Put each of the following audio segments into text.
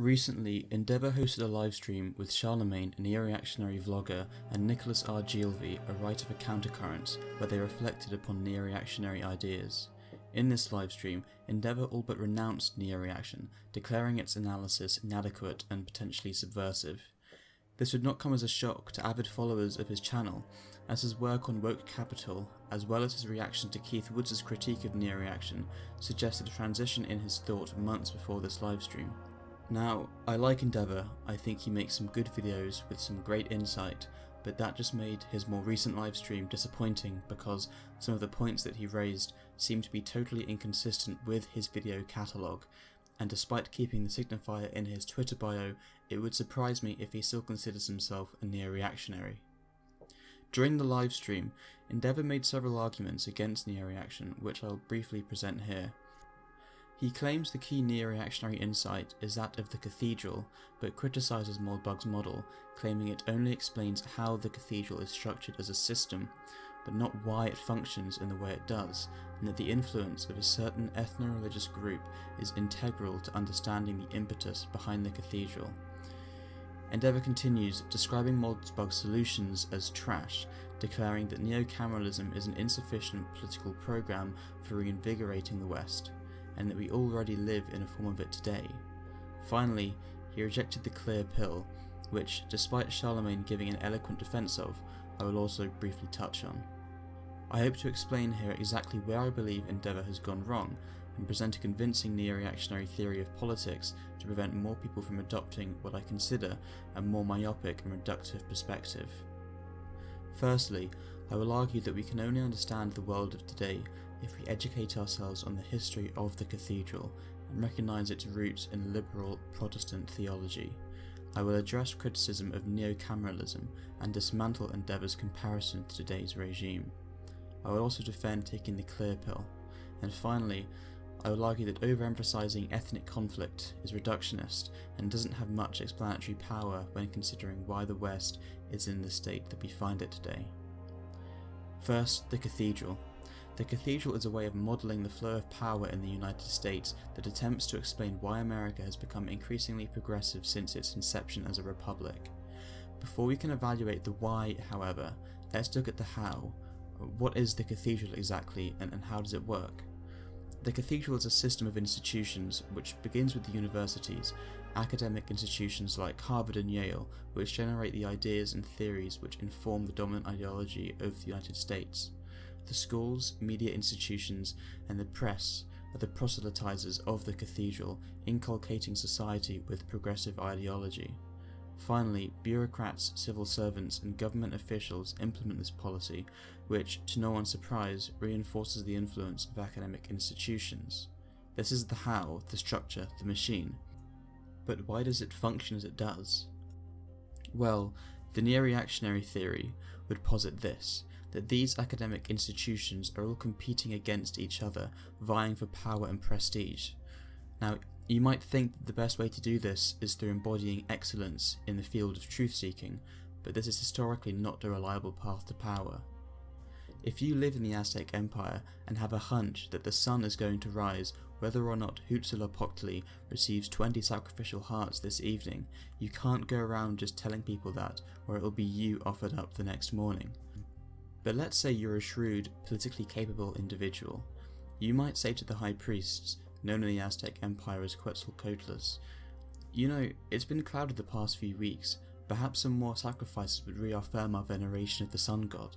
Recently, Endeavour hosted a livestream with Charlemagne, a neo-reactionary vlogger, and Nicholas R. Gielvi, a writer for Countercurrents, where they reflected upon neo-reactionary ideas. In this livestream, Endeavour all but renounced neo-reaction, declaring its analysis inadequate and potentially subversive. This would not come as a shock to avid followers of his channel, as his work on woke capital, as well as his reaction to Keith Woods' critique of neo-reaction, suggested a transition in his thought months before this livestream. Now, I like Endeavour. I think he makes some good videos with some great insight, but that just made his more recent livestream disappointing because some of the points that he raised seem to be totally inconsistent with his video catalogue, and despite keeping the signifier in his Twitter bio, it would surprise me if he still considers himself a neo-reactionary. During the livestream, Endeavour made several arguments against neo-reaction, which I'll briefly present here. He claims the key neo-reactionary insight is that of the cathedral, but criticises Moldbug's model, claiming it only explains how the cathedral is structured as a system, but not why it functions in the way it does, and that the influence of a certain ethno-religious group is integral to understanding the impetus behind the cathedral. Endeavour continues, describing Moldbug's solutions as trash, declaring that neo-cameralism is an insufficient political program for reinvigorating the West, and that we already live in a form of it today. Finally, he rejected the clear pill, which, despite Charlemagne giving an eloquent defence of, I will also briefly touch on. I hope to explain here exactly where I believe Endeavour has gone wrong, and present a convincing neo-reactionary theory of politics to prevent more people from adopting what I consider a more myopic and reductive perspective. Firstly, I will argue that we can only understand the world of today if we educate ourselves on the history of the cathedral and recognise its roots in liberal Protestant theology. I will address criticism of neo-cameralism and dismantle Endeavour's comparison to today's regime. I will also defend taking the clear pill. And finally, I will argue that overemphasising ethnic conflict is reductionist and doesn't have much explanatory power when considering why the West is in the state that we find it today. First, the cathedral. The cathedral is a way of modelling the flow of power in the United States that attempts to explain why America has become increasingly progressive since its inception as a republic. Before we can evaluate the why, however, let's look at the how. What is the cathedral exactly, and how does it work? The cathedral is a system of institutions which begins with the universities, academic institutions like Harvard and Yale, which generate the ideas and theories which inform the dominant ideology of the United States. The schools, media institutions, and the press are the proselytizers of the cathedral, inculcating society with progressive ideology. Finally, bureaucrats, civil servants, and government officials implement this policy, which, to no one's surprise, reinforces the influence of academic institutions. This is the how, the structure, the machine. But why does it function as it does? Well, the neo-reactionary theory would posit this, that these academic institutions are all competing against each other, vying for power and prestige. Now, you might think that the best way to do this is through embodying excellence in the field of truth-seeking, but this is historically not a reliable path to power. If you live in the Aztec Empire and have a hunch that the sun is going to rise whether or not Huitzilopochtli receives 20 sacrificial hearts this evening, you can't go around just telling people that, or it will be you offered up the next morning. But let's say you're a shrewd, politically capable individual. You might say to the high priests, known in the Aztec Empire as Quetzalcoatlus, "You know, it's been clouded the past few weeks, perhaps some more sacrifices would reaffirm our veneration of the sun god."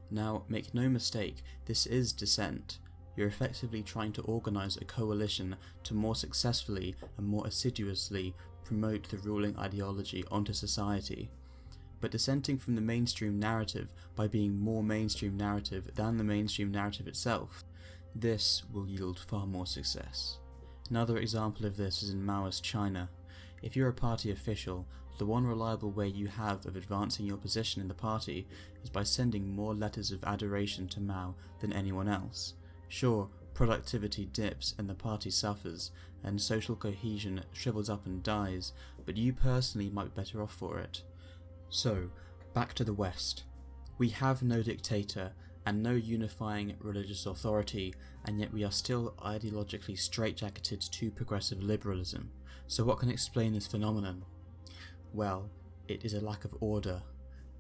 Now, make no mistake, this is dissent. You're effectively trying to organise a coalition to more successfully and more assiduously promote the ruling ideology onto society. But dissenting from the mainstream narrative by being more mainstream narrative than the mainstream narrative itself, this will yield far more success. Another example of this is in Maoist China. If you're a party official, the one reliable way you have of advancing your position in the party is by sending more letters of adoration to Mao than anyone else. Sure, productivity dips and the party suffers, and social cohesion shrivels up and dies, but you personally might be better off for it. So, back to the West. We have no dictator, and no unifying religious authority, and yet we are still ideologically straitjacketed to progressive liberalism. So what can explain this phenomenon? Well, it is a lack of order,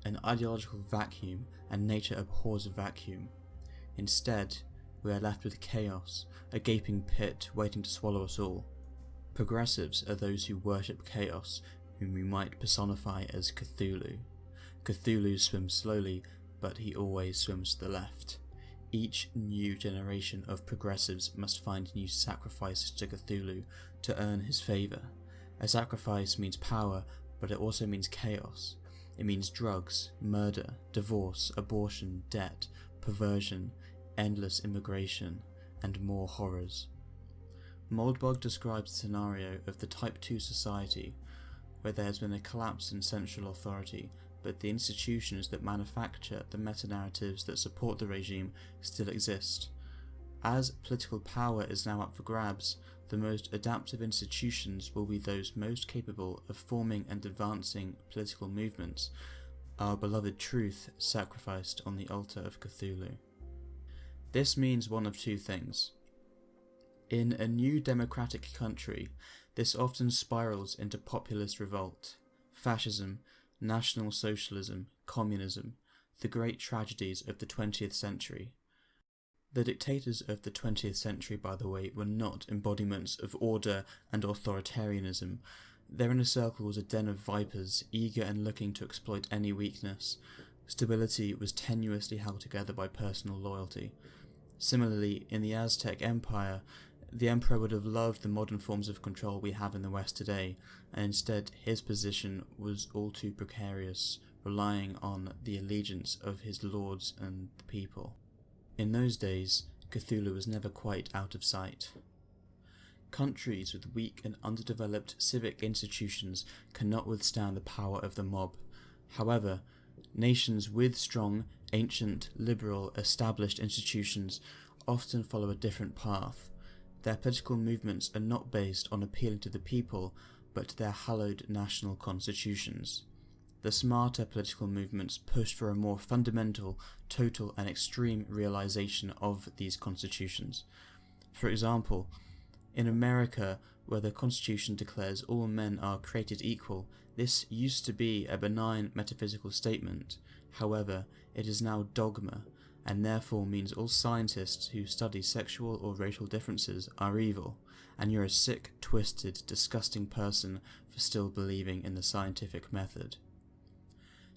an ideological vacuum, and nature abhors a vacuum. Instead, we are left with chaos, a gaping pit waiting to swallow us all. Progressives are those who worship chaos, whom we might personify as Cthulhu. Cthulhu swims slowly, but he always swims to the left. Each new generation of progressives must find new sacrifices to Cthulhu to earn his favour. A sacrifice means power, but it also means chaos. It means drugs, murder, divorce, abortion, debt, perversion, endless immigration, and more horrors. Moldbug describes the scenario of the Type 2 society, where there has been a collapse in central authority, but the institutions that manufacture the meta-narratives that support the regime still exist. As political power is now up for grabs, the most adaptive institutions will be those most capable of forming and advancing political movements, our beloved truth sacrificed on the altar of Cthulhu. This means one of two things. In a new democratic country, this often spirals into populist revolt, fascism, National Socialism, Communism, the great tragedies of the 20th century. The dictators of the 20th century, by the way, were not embodiments of order and authoritarianism. Their inner circle was a den of vipers, eager and looking to exploit any weakness. Stability was tenuously held together by personal loyalty. Similarly, in the Aztec Empire, the emperor would have loved the modern forms of control we have in the West today, and instead his position was all too precarious, relying on the allegiance of his lords and the people. In those days, Cthulhu was never quite out of sight. Countries with weak and underdeveloped civic institutions cannot withstand the power of the mob. However, nations with strong, ancient, liberal, established institutions often follow a different path. Their political movements are not based on appealing to the people, but to their hallowed national constitutions. The smarter political movements push for a more fundamental, total and extreme realization of these constitutions. For example, in America, where the Constitution declares all men are created equal, this used to be a benign metaphysical statement. However, it is now dogma, and therefore means all scientists who study sexual or racial differences are evil, and you're a sick, twisted, disgusting person for still believing in the scientific method.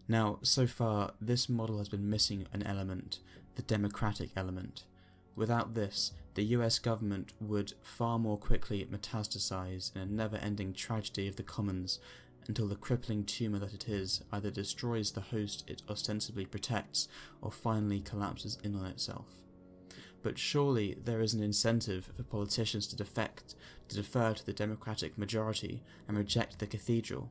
Now, so far, this model has been missing an element, the democratic element. Without this, the US government would far more quickly metastasize in a never-ending tragedy of the commons, until the crippling tumour that it is either destroys the host it ostensibly protects or finally collapses in on itself. But surely there is an incentive for politicians to defer to the democratic majority and reject the cathedral.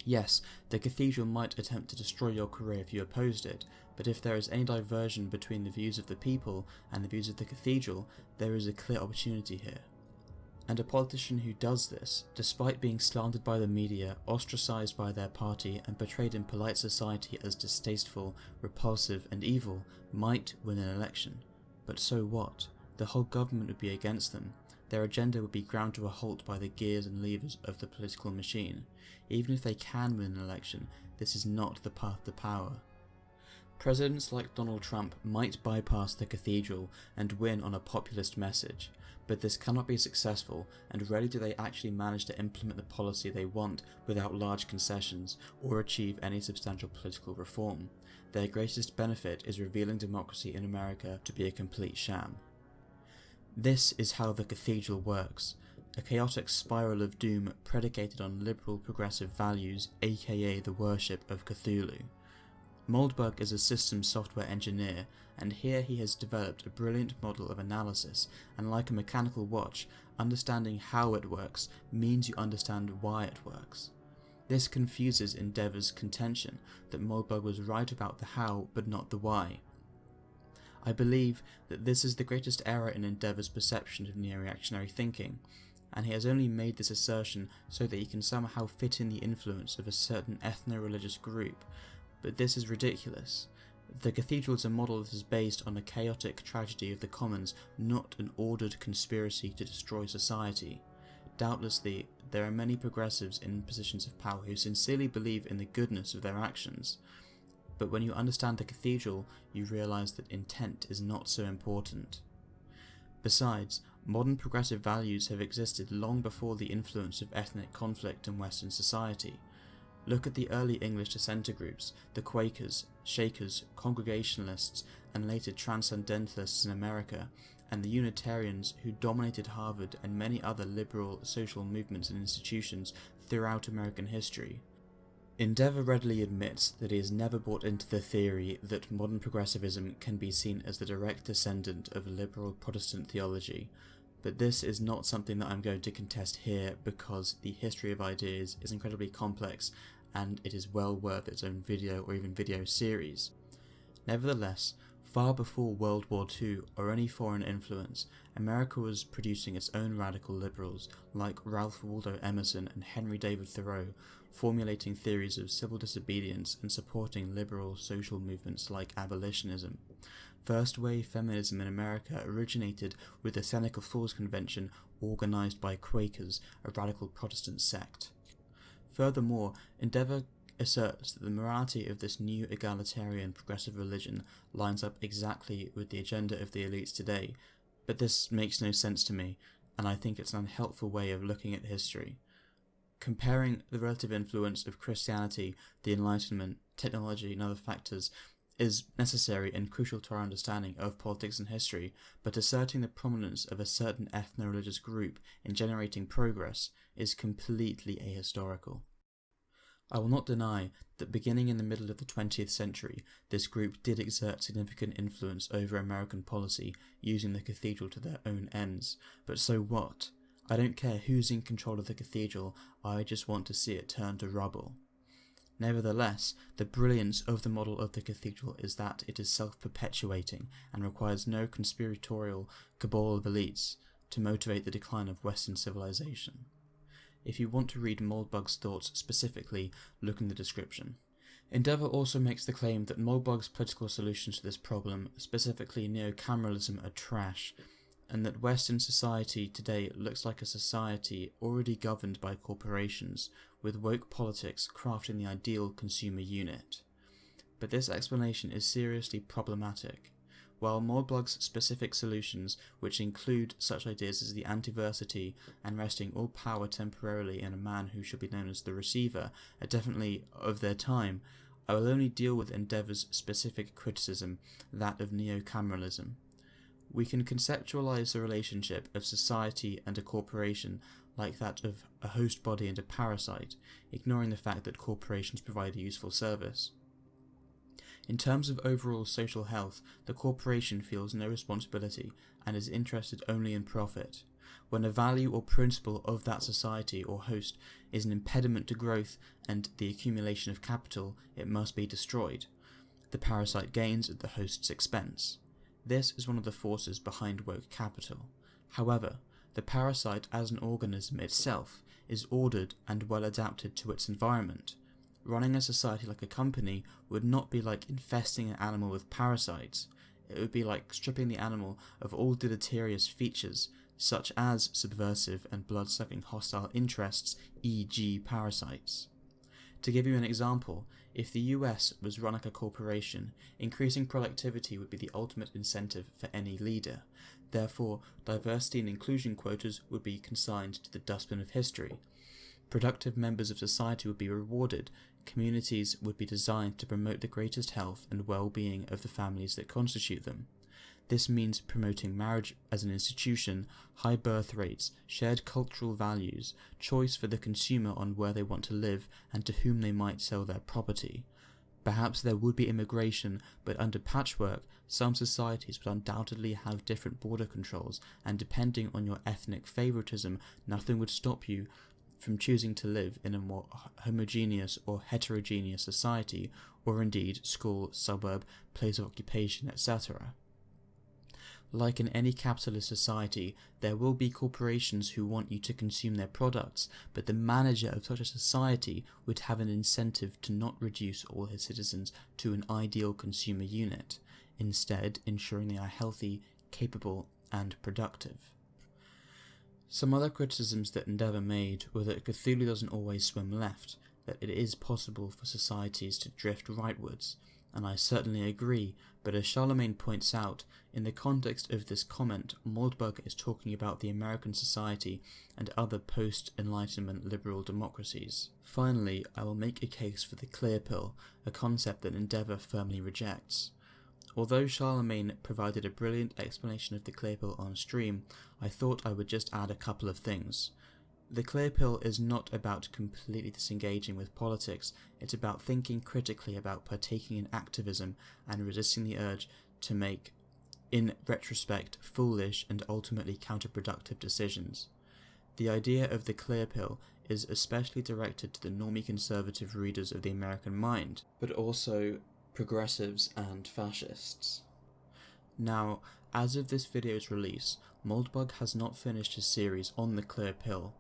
Yes, the cathedral might attempt to destroy your career if you opposed it, but if there is any diversion between the views of the people and the views of the cathedral, there is a clear opportunity here. And a politician who does this, despite being slandered by the media, ostracised by their party, and portrayed in polite society as distasteful, repulsive, and evil, might win an election. But so what? The whole government would be against them. Their agenda would be ground to a halt by the gears and levers of the political machine. Even if they can win an election, this is not the path to power. Presidents like Donald Trump might bypass the cathedral and win on a populist message, but this cannot be successful, and rarely do they actually manage to implement the policy they want without large concessions or achieve any substantial political reform. Their greatest benefit is revealing democracy in America to be a complete sham. This is how the cathedral works, a chaotic spiral of doom predicated on liberal progressive values, aka the worship of Cthulhu. Moldbug is a systems software engineer, and here he has developed a brilliant model of analysis, and like a mechanical watch, understanding how it works means you understand why it works. This confuses Endeavour's contention that Moldbug was right about the how but not the why. I believe that this is the greatest error in Endeavour's perception of neo-reactionary thinking, and he has only made this assertion so that he can somehow fit in the influence of a certain ethno-religious group. But this is ridiculous. The cathedral is a model that is based on a chaotic tragedy of the commons, not an ordered conspiracy to destroy society. Doubtlessly, there are many progressives in positions of power who sincerely believe in the goodness of their actions, but when you understand the cathedral, you realise that intent is not so important. Besides, modern progressive values have existed long before the influence of ethnic conflict in Western society. Look at the early English dissenter groups, the Quakers, Shakers, Congregationalists, and later Transcendentalists in America, and the Unitarians who dominated Harvard and many other liberal social movements and institutions throughout American history. Endeavour readily admits that he has never bought into the theory that modern progressivism can be seen as the direct descendant of liberal Protestant theology, but this is not something that I'm going to contest here because the history of ideas is incredibly complex and it is well worth its own video or even video series. Nevertheless, far before World War II or any foreign influence, America was producing its own radical liberals like Ralph Waldo Emerson and Henry David Thoreau, formulating theories of civil disobedience and supporting liberal social movements like abolitionism. First-wave feminism in America originated with the Seneca Falls Convention organised by Quakers, a radical Protestant sect. Furthermore, Endeavour asserts that the morality of this new egalitarian progressive religion lines up exactly with the agenda of the elites today, but this makes no sense to me, and I think it's an unhelpful way of looking at history. Comparing the relative influence of Christianity, the Enlightenment, technology and other factors is necessary and crucial to our understanding of politics and history, but asserting the prominence of a certain ethno-religious group in generating progress is completely ahistorical. I will not deny that beginning in the middle of the 20th century, this group did exert significant influence over American policy, using the cathedral to their own ends, but so what? I don't care who's in control of the cathedral, I just want to see it turn to rubble. Nevertheless, the brilliance of the model of the cathedral is that it is self-perpetuating and requires no conspiratorial cabal of elites to motivate the decline of Western civilization. If you want to read Moldbug's thoughts specifically, look in the description. Endeavour also makes the claim that Moldbug's political solutions to this problem, specifically neocameralism, are trash, and that Western society today looks like a society already governed by corporations, with woke politics crafting the ideal consumer unit. But this explanation is seriously problematic. While Moldbug's specific solutions, which include such ideas as the antiversity and resting all power temporarily in a man who should be known as the receiver, are definitely of their time, I will only deal with Endeavour's specific criticism, that of neocameralism. We can conceptualize the relationship of society and a corporation like that of a host body and a parasite, ignoring the fact that corporations provide a useful service. In terms of overall social health, the corporation feels no responsibility and is interested only in profit. When a value or principle of that society or host is an impediment to growth and the accumulation of capital, it must be destroyed. The parasite gains at the host's expense. This is one of the forces behind woke capital. However, the parasite as an organism itself is ordered and well adapted to its environment. Running a society like a company would not be like infesting an animal with parasites. It would be like stripping the animal of all deleterious features, such as subversive and blood-sucking hostile interests, e.g. parasites. To give you an example, if the US was run like a corporation, increasing productivity would be the ultimate incentive for any leader. Therefore, diversity and inclusion quotas would be consigned to the dustbin of history. Productive members of society would be rewarded, communities would be designed to promote the greatest health and well-being of the families that constitute them. This means promoting marriage as an institution, high birth rates, shared cultural values, choice for the consumer on where they want to live and to whom they might sell their property. Perhaps there would be immigration, but under patchwork, some societies would undoubtedly have different border controls, and depending on your ethnic favoritism, nothing would stop you from choosing to live in a more homogeneous or heterogeneous society, or indeed school, suburb, place of occupation, etc. Like in any capitalist society, there will be corporations who want you to consume their products, but the manager of such a society would have an incentive to not reduce all his citizens to an ideal consumer unit, instead ensuring they are healthy, capable, and productive. Some other criticisms that Endeavour made were that Cthulhu doesn't always swim left, that it is possible for societies to drift rightwards, and I certainly agree, but as Charlemagne points out, in the context of this comment, Moldbug is talking about the American society and other post-Enlightenment liberal democracies. Finally, I will make a case for the clear pill, a concept that Endeavour firmly rejects. Although Charlemagne provided a brilliant explanation of the clear pill on stream, I thought I would just add a couple of things. The clear pill is not about completely disengaging with politics, it's about thinking critically about partaking in activism and resisting the urge to make, in retrospect, foolish and ultimately counterproductive decisions. The idea of the clear pill is especially directed to the normie conservative readers of the American Mind, but also progressives and fascists. Now, as of this video's release, Moldbug has not finished his series on the clear pill,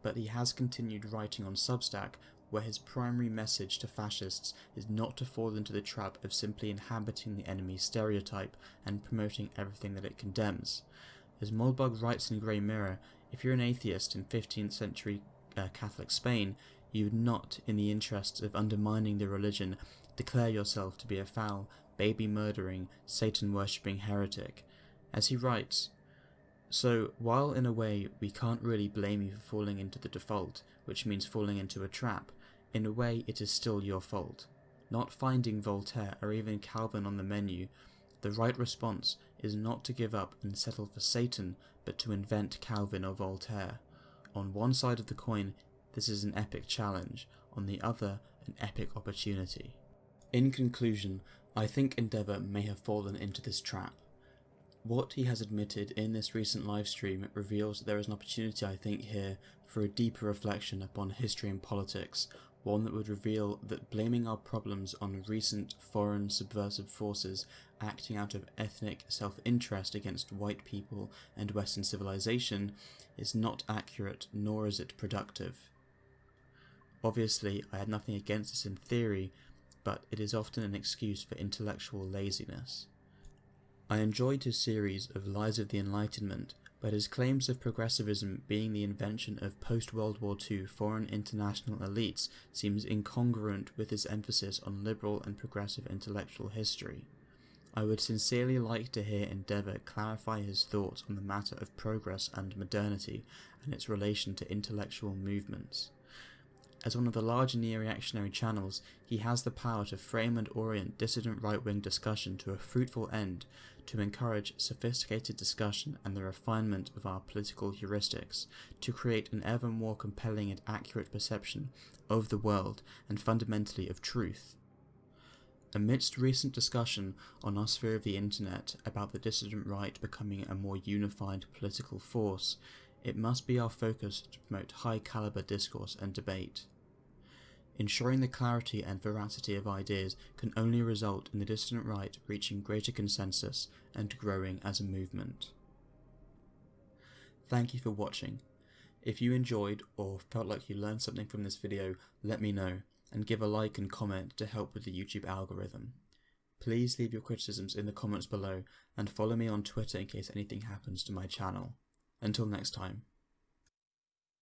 but he has continued writing on Substack, where his primary message to fascists is not to fall into the trap of simply inhabiting the enemy's stereotype and promoting everything that it condemns. As Moldbug writes in Grey Mirror, if you're an atheist in 15th century Catholic Spain, you would not, in the interests of undermining the religion, declare yourself to be a foul, baby-murdering, Satan-worshipping heretic. As he writes, so, while in a way we can't really blame you for falling into the default, which means falling into a trap, in a way it is still your fault. Not finding Voltaire or even Calvin on the menu, the right response is not to give up and settle for Satan, but to invent Calvin or Voltaire. On one side of the coin, this is an epic challenge, on the other, an epic opportunity. In conclusion, I think Endeavour may have fallen into this trap. What he has admitted in this recent livestream reveals that there is an opportunity, I think, here for a deeper reflection upon history and politics, one that would reveal that blaming our problems on recent foreign subversive forces acting out of ethnic self-interest against white people and Western civilization is not accurate, nor is it productive. Obviously, I had nothing against this in theory, but it is often an excuse for intellectual laziness. I enjoyed his series of Lies of the Enlightenment, but his claims of progressivism being the invention of post-World War II foreign international elites seems incongruent with his emphasis on liberal and progressive intellectual history. I would sincerely like to hear Endeavour clarify his thoughts on the matter of progress and modernity and its relation to intellectual movements. As one of the large neo-reactionary channels, he has the power to frame and orient dissident right-wing discussion to a fruitful end, to encourage sophisticated discussion and the refinement of our political heuristics, to create an ever more compelling and accurate perception of the world and fundamentally of truth. Amidst recent discussion on our sphere of the internet about the dissident right becoming a more unified political force, it must be our focus to promote high-caliber discourse and debate. Ensuring the clarity and veracity of ideas can only result in the dissident right reaching greater consensus and growing as a movement. Thank you for watching. If you enjoyed or felt like you learned something from this video, let me know, and give a like and comment to help with the YouTube algorithm. Please leave your criticisms in the comments below, and follow me on Twitter in case anything happens to my channel. Until next time.